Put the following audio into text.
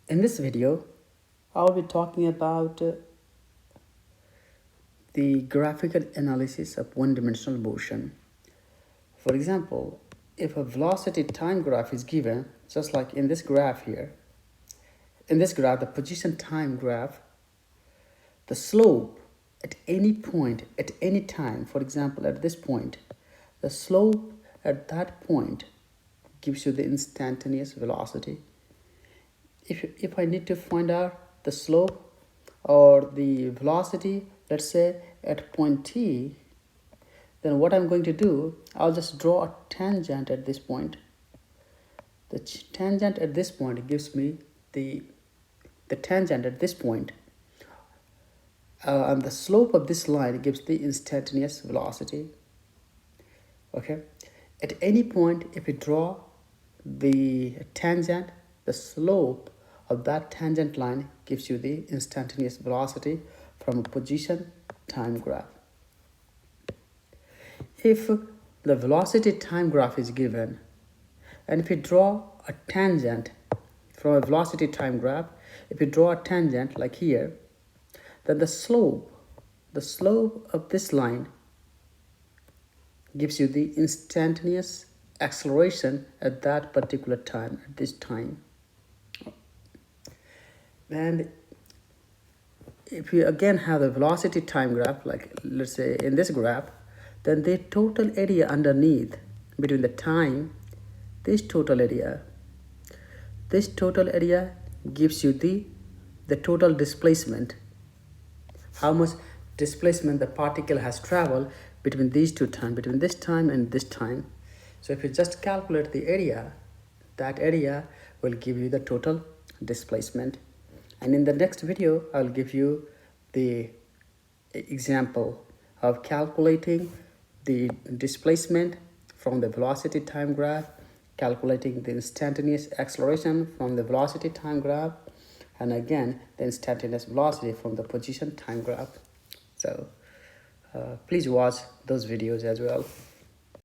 In this video, I'll be talking about the graphical analysis of one-dimensional motion. For example, if a velocity time graph is given, just like in this graph here, in this graph, the position time graph, the slope at any point, at any time, for example, at this point, the slope at that point gives you the instantaneous velocity. If I need to find out the slope or the velocity, let's say at point T, then what I'm going to do, I'll just draw a tangent at this point. The tangent at this point gives me the tangent at this point, and the slope of this line gives the instantaneous velocity. Okay, at any point, if we draw the tangent, the slope of that tangent line gives you the instantaneous velocity from a position time graph. If the velocity time graph is given, and if you draw a tangent from a velocity time graph, if you draw a tangent like here, then the slope of this line gives you the instantaneous acceleration at that particular time, at this time. And if you again have the velocity time graph, like let's say in this graph, then the total area underneath between the time, this total area gives you the total displacement, how much displacement the particle has traveled between these two times, between this time and this time. So if you just calculate the area, that area will give you the total displacement. And in the next video, I'll give you the example of calculating the displacement from the velocity time graph, calculating the instantaneous acceleration from the velocity time graph, and again, the instantaneous velocity from the position time graph. So please watch those videos as well.